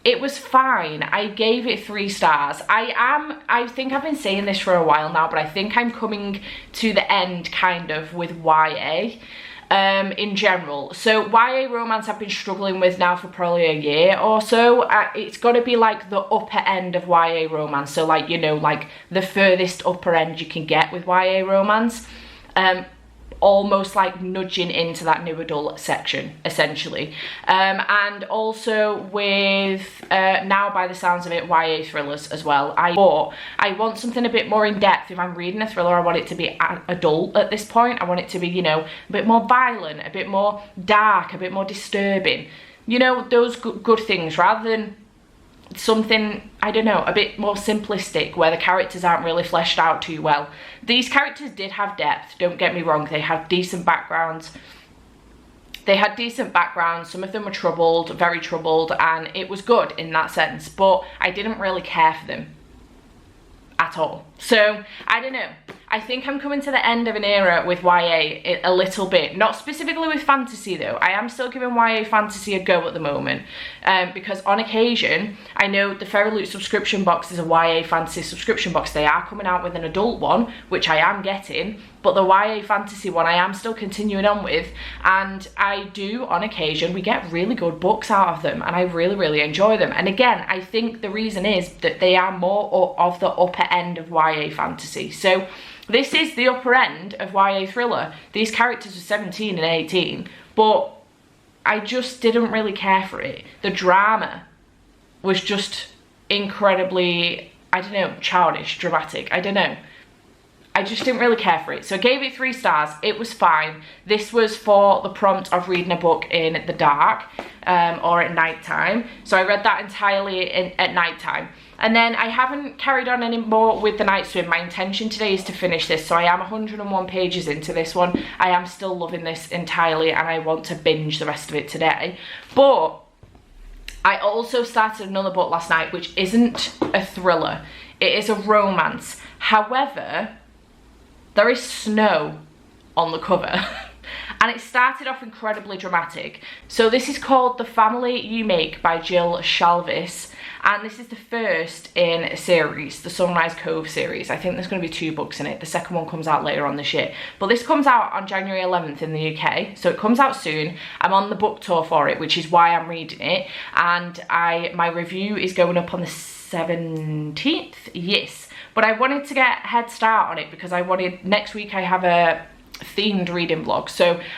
it was fine. I gave it 3 stars. I think I've been saying this for a while now, but I think I'm coming to the end kind of with YA in general. So YA romance I've been struggling with now for probably a year or so. It's got to be like the upper end of YA romance. So like, you know, like the furthest upper end you can get with YA romance. Almost like nudging into that new adult section, essentially. And also with, now by the sounds of it, YA thrillers as well. I want something a bit more in depth. If I'm reading a thriller, I want it to be adult at this point. I want it to be, you know, a bit more violent, a bit more dark, a bit more disturbing. You know, those good things, rather than something, I don't know, a bit more simplistic where the characters aren't really fleshed out too well. These characters did have depth, don't get me wrong. They had decent backgrounds. Some of them were troubled, very troubled, and it was good in that sense, but I didn't really care for them at all. So I don't know, I think I'm coming to the end of an era with YA a little bit. Not specifically with fantasy though. I am still giving YA fantasy a go at the moment, because on occasion, I know the Fairy Loot subscription box is a YA fantasy subscription box. They are coming out with an adult one, which I am getting, but the YA fantasy one I am still continuing on with, and I do on occasion, we get really good books out of them, and I really, really enjoy them. And again, I think the reason is that they are more of the upper end of YA fantasy. So this is the upper end of YA thriller. These characters were 17 and 18, but I just didn't really care for it. The drama was just incredibly, I don't know, childish, dramatic, I don't know. I just didn't really care for it. So I gave it 3 stars. It was fine. This was for the prompt of reading a book in the dark or at night time. So I read that entirely at night time. And then I haven't carried on anymore with the night swim. My intention today is to finish this. So I am 101 pages into this one. I am still loving this entirely, and I want to binge the rest of it today. But I also started another book last night, which isn't a thriller. It is a romance. However, there is snow on the cover. And it started off incredibly dramatic. So this is called The Family You Make by Jill Shalvis. And this is the first in a series, the Sunrise Cove series. I think there's going to be 2 books in it. The second one comes out later on this year. But this comes out on January 11th in the UK. So it comes out soon. I'm on the book tour for it, which is why I'm reading it. And my review is going up on the 17th. Yes. But I wanted to get a head start on it because next week I have a themed reading vlog,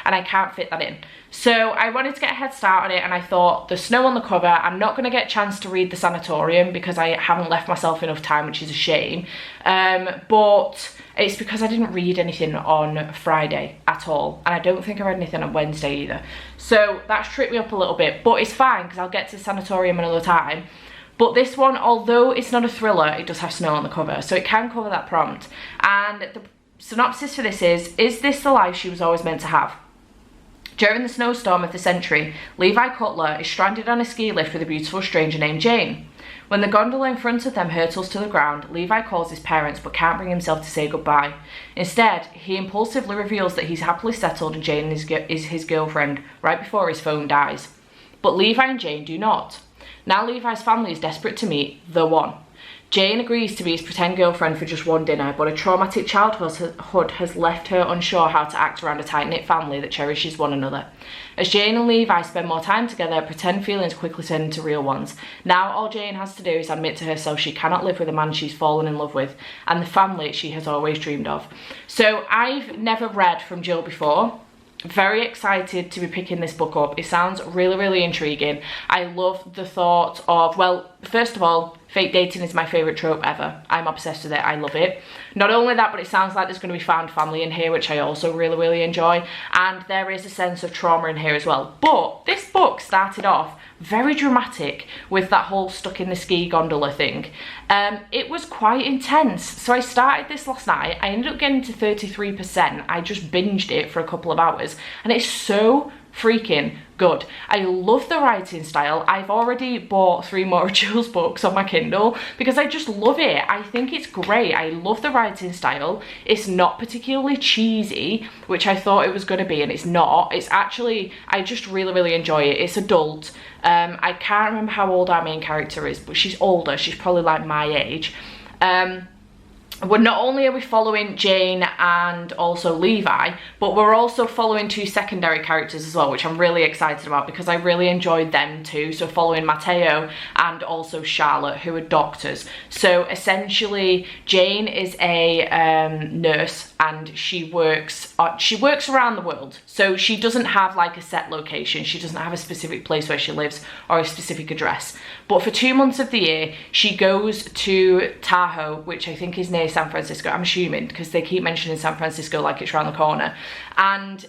and I can't fit that in. So I wanted to get a head start on it, and I thought the snow on the cover, I'm not going to get a chance to read the Sanatorium because I haven't left myself enough time, which is a shame. But it's because I didn't read anything on Friday at all, and I don't think I read anything on Wednesday either. So that's tripped me up a little bit, but it's fine because I'll get to the Sanatorium another time. But this one, although it's not a thriller, it does have snow on the cover, so it can cover that prompt. And the synopsis for this is this the life she was always meant to have? During the snowstorm of the century, Levi Cutler is stranded on a ski lift with a beautiful stranger named Jane. When the gondola in front of them hurtles to the ground, Levi calls his parents but can't bring himself to say goodbye. Instead, he impulsively reveals that he's happily settled and Jane is his girlfriend right before his phone dies. But Levi and Jane do not. Now Levi's family is desperate to meet the one. Jane agrees to be his pretend girlfriend for just one dinner, but a traumatic childhood has left her unsure how to act around a tight-knit family that cherishes one another. As Jane and Levi spend more time together, pretend feelings quickly turn into real ones. Now all Jane has to do is admit to herself she cannot live with a man she's fallen in love with, and the family she has always dreamed of. So I've never read from Jill before. Very excited to be picking this book up. It sounds really, really intriguing. I love the thought of, well, first of all, Fake dating is my favourite trope ever. I'm obsessed with it. I love it. Not only that, but it sounds like there's going to be found family in here, which I also really, really enjoy. And there is a sense of trauma in here as well. But this book started off very dramatic with that whole stuck in the ski gondola thing. It was quite intense. So I started this last night. I ended up getting to 33%. I just binged it for a couple of hours. And it's so freaking good. I love the writing style. I've already bought 3 more of Jill's books on my Kindle because I just love it. I think it's great. I love the writing style. It's not particularly cheesy, which I thought it was going to be, and it's not. It's actually, I just really, really enjoy it. It's adult. I can't remember how old our main character is, but she's older. She's probably like my age. Well, not only are we following Jane and also Levi, but we're also following 2 secondary characters as well, which I'm really excited about because I really enjoyed them too. So following Matteo and also Charlotte, who are doctors. So essentially, Jane is a nurse and she works around the world. So she doesn't have like a set location. She doesn't have a specific place where she lives or a specific address. But for 2 months of the year, she goes to Tahoe, which I think is near San Francisco, I'm assuming, because they keep mentioning San Francisco like it's around the corner, and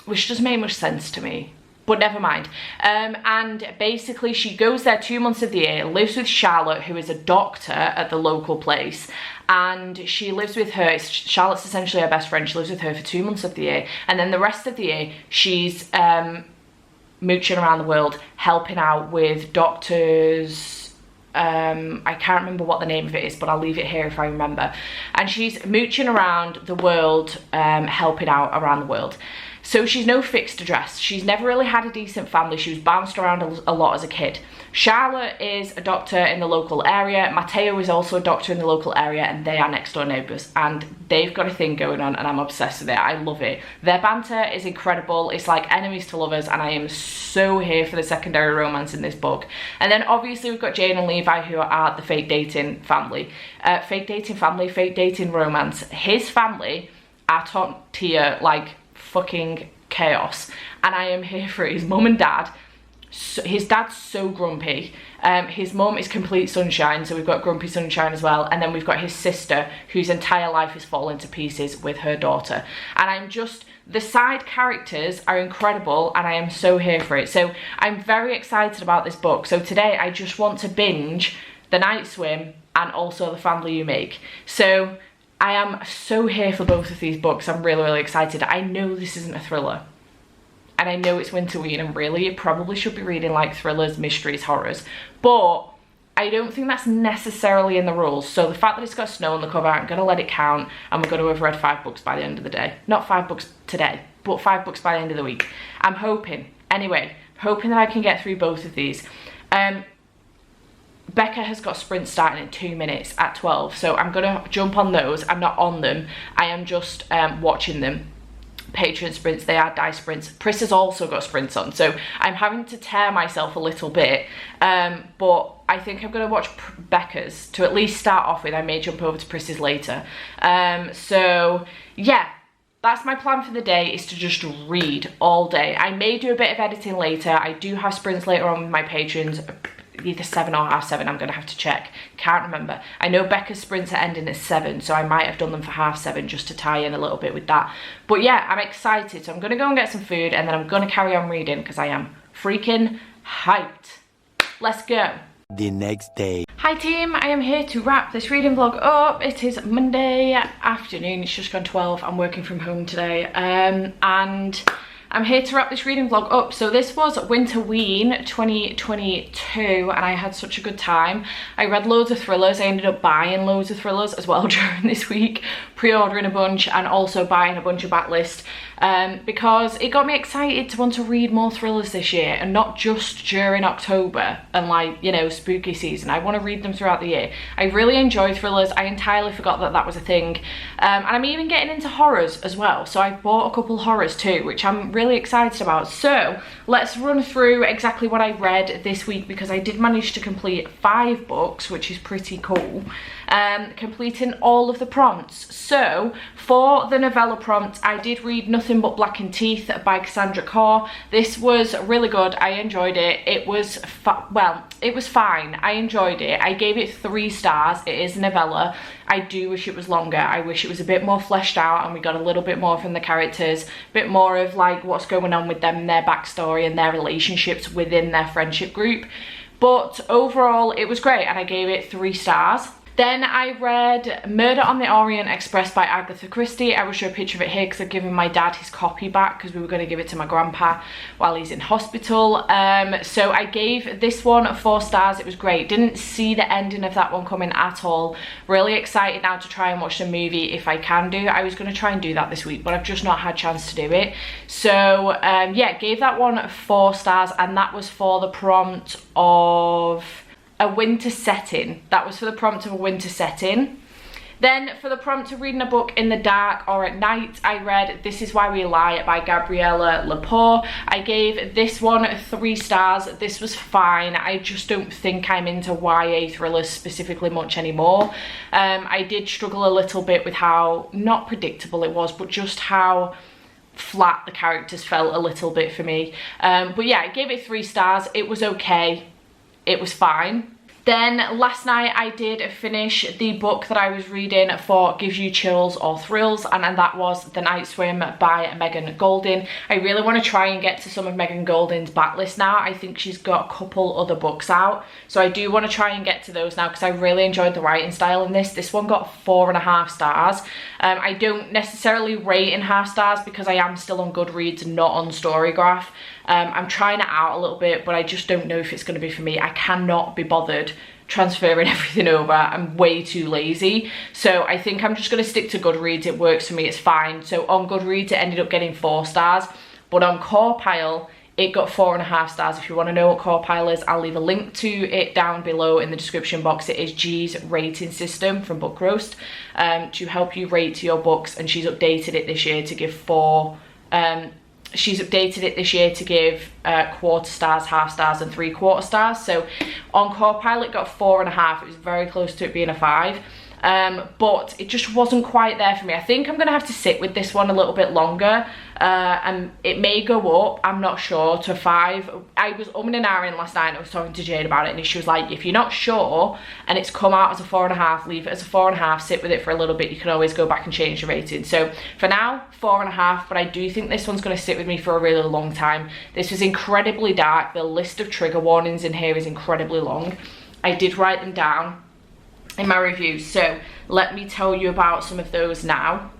which doesn't make much sense to me, but never mind. And basically she goes there 2 months of the year, lives with Charlotte, who is a doctor at the local place, and she lives with her. Charlotte's essentially her best friend. She lives with her for 2 months of the year, and then the rest of the year she's mooching around the world, helping out with doctors. I can't remember what the name of it is, but I'll leave it here if I remember. And she's mooching around the world, helping out around the world. So she's no fixed address. She's never really had a decent family. She was bounced around a lot as a kid. Charlotte is a doctor in the local area. Matteo is also a doctor in the local area, and they are next door neighbours. And they've got a thing going on, and I'm obsessed with it. I love it. Their banter is incredible. It's like enemies to lovers, and I am so here for the secondary romance in this book. And then obviously we've got Jane and Levi, who are the fake dating family. Fake dating romance. His family are top tier, like fucking chaos, and I am here for it. His mum and dad, his dad's so grumpy. His mum is complete sunshine, so we've got grumpy sunshine as well, and then we've got his sister, whose entire life is falling to pieces with her daughter. And I'm just, the side characters are incredible, and I am so here for it. So I'm very excited about this book. So today I just want to binge The Night Swim and also The Family You Make. So I am so here for both of these books. I'm really, really excited. I know this isn't a thriller, and I know it's Winterween, and really it probably should be reading like thrillers, mysteries, horrors, but I don't think that's necessarily in the rules. So the fact that it's got snow on the cover, I'm gonna let it count, and we're gonna have read 5 books by the end of the day. Not 5 books today, but 5 books by the end of the week. I'm hoping. Anyway, hoping that I can get through both of these. Becca has got sprints starting in 2 minutes at 12, so I'm gonna jump on those. I'm not on them, I am just watching them. Patreon sprints, they are dice sprints. Pris has also got sprints on, so I'm having to tear myself a little bit, but I think I'm gonna watch Becca's to at least start off with. I may jump over to Pris's later. So yeah, that's my plan for the day, is to just read all day. I may do a bit of editing later. I do have sprints later on with my patrons, either 7 or half 7. I'm gonna have to check, can't remember. I know Becca's sprints are ending at 7, so I might have done them for half 7 just to tie in a little bit with that. But yeah, I'm excited, so I'm gonna go and get some food, and then I'm gonna carry on reading because I am freaking hyped. Let's go. The next day. Hi team, I am here to wrap this reading vlog up. It is Monday afternoon, it's just gone 12. I'm working from home today, and I'm here to wrap this reading vlog up. So this was Winterween 2022, and I had such a good time. I read loads of thrillers. I ended up buying loads of thrillers as well during this week, pre-ordering a bunch and also buying a bunch of backlist, because it got me excited to want to read more thrillers this year, and not just during October and like, you know, spooky season. I want to read them throughout the year. I really enjoy thrillers. I entirely forgot that that was a thing, and I'm even getting into horrors as well. So I bought a couple horrors too, which I'm really excited about. So let's run through exactly what I read this week, because I did manage to complete 5 books, which is pretty cool, completing all of the prompts. So for the novella prompt, I did read Nothing But Blackened Teeth by Cassandra. This was really good. I enjoyed it. It was it was fine. I enjoyed it. I gave it 3 stars. It is a novella. I do wish it was longer. I wish it was a bit more fleshed out and we got a little bit more from the characters, a bit more of like what's going on with them and their backstory and their relationships within their friendship group. But overall, it was great and I gave it 3 stars. Then I read Murder on the Orient Express by Agatha Christie. I will show a picture of it here because I've given my dad his copy back because we were going to give it to my grandpa while he's in hospital. So I gave this one 4 stars. It was great. Didn't see the ending of that one coming at all. Really excited now to try and watch the movie if I can do. I was going to try and do that this week, but I've just not had a chance to do it. So yeah, gave that one 4 stars, and that was for the prompt of a winter setting. That was for the prompt of a winter setting. Then for the prompt of reading a book in the dark or at night, I read This Is Why We Lie by Gabriella Lepore. I gave this one 3 stars. This was fine. I just don't think I'm into YA thrillers specifically much anymore. I did struggle a little bit with how not predictable it was, but just how flat the characters felt a little bit for me. But yeah, I gave it 3 stars. It was okay. It was fine. Then last night I did finish the book that I was reading for Gives You Chills or Thrills, and that was The Night Swim by Megan Golding. I really want to try and get to some of Megan Golding's backlist now. I think she's got a couple other books out, so I do want to try and get to those now because I really enjoyed the writing style in this. This one got 4.5 stars. I don't necessarily rate in half stars because I am still on Goodreads and not on Storygraph. I'm trying it out a little bit, but I just don't know if it's going to be for me. I cannot be bothered transferring everything over. I'm way too lazy. So I think I'm just going to stick to Goodreads. It works for me. It's fine. So on Goodreads, it ended up getting 4 stars. But on CawPile, it got 4.5 stars. If you want to know what CawPile is, I'll leave a link to it down below in the description box. It is G's rating system from Book Roast to help you rate your books. And she's updated it this year to give 4... she's updated it this year to give 1/4 stars, half stars and 3/4 stars. So on CawPile it got 4.5. It was very close to it being a 5. But it just wasn't quite there for me. I think I'm gonna have to sit with this one a little bit longer, and it may go up, I'm not sure, to 5. I was umming and ahhing last night and I was talking to Jade about it, and she was like, if you're not sure and it's come out as a 4.5, leave it as a 4.5, sit with it for a little bit. You can always go back and change the rating. So for now, 4.5, but I do think this one's gonna sit with me for a really long time. This was incredibly dark. The list of trigger warnings in here is incredibly long. I did write them down in my reviews, so let me tell you about some of those now.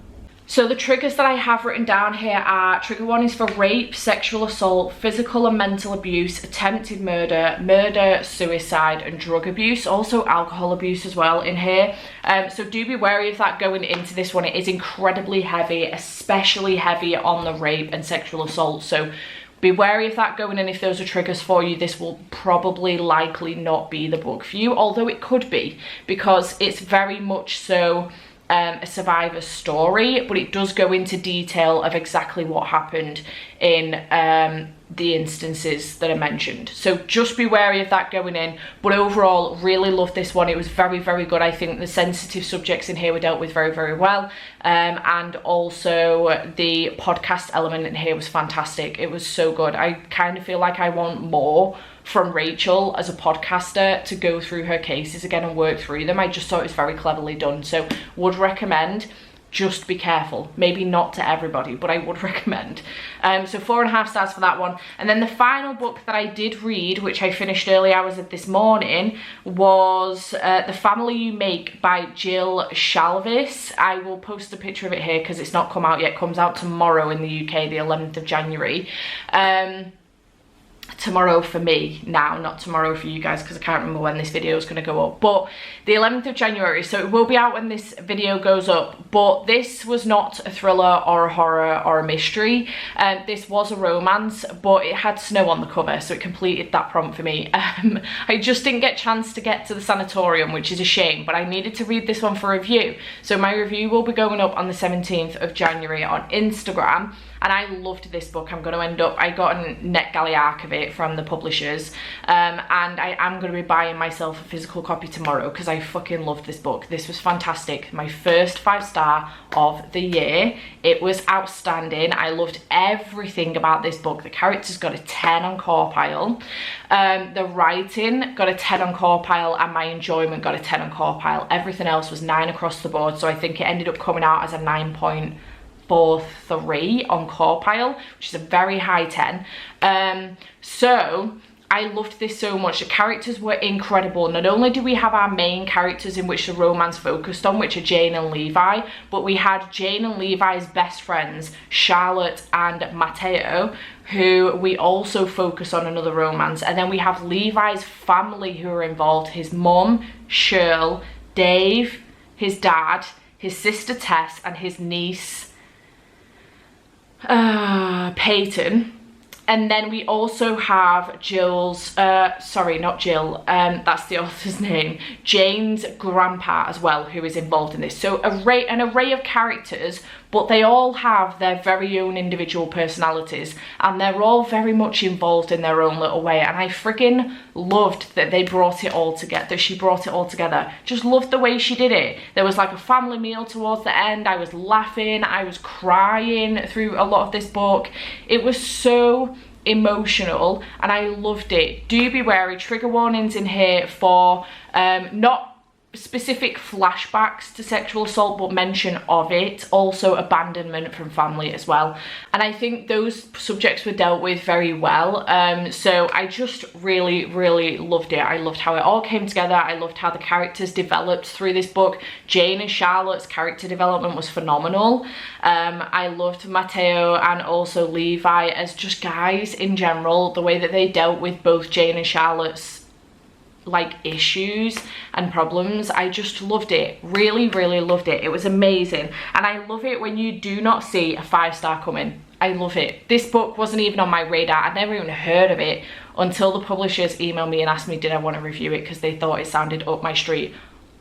So the triggers that I have written down here are trigger warnings for rape, sexual assault, physical and mental abuse, attempted murder, suicide and drug abuse, also alcohol abuse as well in here. So do be wary of that going into this one. It is incredibly heavy, especially heavy on the rape and sexual assault, so be wary of that going in. If those are triggers for you, this will probably likely not be the book for you, although it could be, because it's very much so a survivor's story, but it does go into detail of exactly what happened in the instances that are mentioned. So just be wary of that going in. But overall, really loved this one. It was very, very good. I think the sensitive subjects in here were dealt with very, very well. And also the podcast element in here was fantastic. It was so good. I kind of feel like I want more from Rachel as a podcaster to go through her cases again and work through them. I just thought it was very cleverly done. So would recommend. Just be careful. Maybe not to everybody, but I would recommend. So 4.5 stars for that one. And then the final book that I did read, which I finished early hours of this morning, was The Family You Make by Jill Shalvis. I will post a picture of it here because it's not come out yet. It comes out tomorrow in the UK, the 11th of January. Tomorrow for me now, not tomorrow for you guys, because I can't remember when this video is going to go up, but the 11th of January, so it will be out when this video goes up. But this was not a thriller or a horror or a mystery. This was a romance, but it had snow on the cover, so it completed that prompt for me. I just didn't get a chance to get to the Sanatorium, which is a shame, but I needed to read this one for review. So my review will be going up on the 17th of January on Instagram. And I loved this book. I'm going to end up, I got a NetGalley arc of it. it from the publishers, and I am going to be buying myself a physical copy tomorrow because I fucking loved this book. This was fantastic. My first 5-star of the year. It was outstanding. I loved everything about this book. The characters got a 10 on Core Pile. The writing got a 10 on Core Pile, and my enjoyment got a 10 on Core Pile. Everything else was 9 across the board, so I think it ended up coming out as a 9.43 on Core Pile, which is a very high 10. So I loved this so much. The characters were incredible. Not only do we have our main characters in which the romance focused on, which are Jane and Levi, but we had Jane and Levi's best friends, Charlotte and Matteo, who we also focus on another romance. And then we have Levi's family who are involved. His mum, Shirl, Dave, his dad, his sister Tess, and his niece, Peyton. And then we also have Jill's, sorry, not Jill, that's the author's name, Jane's grandpa as well, who is involved in this. So an array of characters, but they all have their very own individual personalities, and they're all very much involved in their own little way. And I friggin' loved that they brought it all together, that she brought it all together. Just loved the way she did it. There was like a family meal towards the end. I was laughing, I was crying through a lot of this book. It was so emotional and I loved it. Do be wary, trigger warnings in here for not specific flashbacks to sexual assault, but mention of it, also abandonment from family as well. And I think those subjects were dealt with very well. So I just really loved it. I loved how it all came together. I loved how the characters developed through this book. Jane and Charlotte's character development was phenomenal. I loved Matteo and also Levi as just guys in general, the way that they dealt with both Jane and Charlotte's like issues and problems. I just loved it. Really loved it. It was amazing. And I love it when you do not see a 5-star coming. I love it. This book wasn't even on my radar. I'd never even heard of it until the publishers emailed me and asked me did I want to review it because they thought it sounded up my street.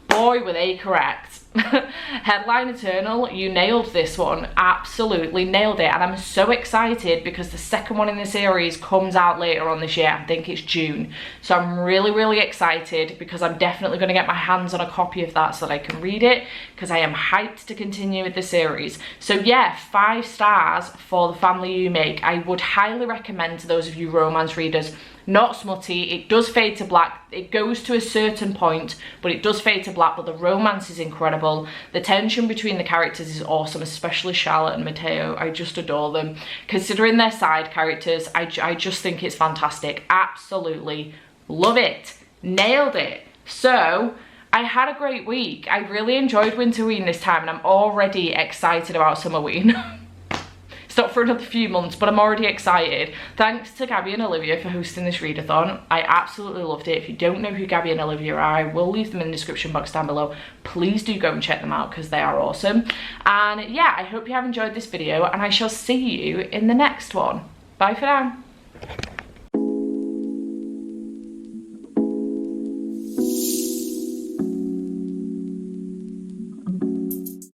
Boy, were they correct. Headline Eternal, you nailed this one. Absolutely nailed it. And I'm so excited because the second one in the series comes out later on this year. I think it's June. So I'm really excited because I'm definitely going to get my hands on a copy of that so that I can read it, because I am hyped to continue with the series. So yeah, 5 stars for The Family You Make. I would highly recommend to those of you romance readers. Not smutty, it does fade to black, it goes to a certain point, but it does fade to black, but the romance is incredible. The tension between the characters is awesome, especially Charlotte and Matteo. I just adore them. Considering their side characters, I just think it's fantastic. Absolutely love it. Nailed it. So, I had a great week. I really enjoyed Winterween this time, and I'm already excited about Summerween. It's not for another few months, but I'm already excited. Thanks to Gabby and Olivia for hosting this readathon. I absolutely loved it. If you don't know who Gabby and Olivia are, I will leave them in the description box down below. Please do go and check them out because they are awesome. And yeah, I hope you have enjoyed this video and I shall see you in the next one. Bye for now.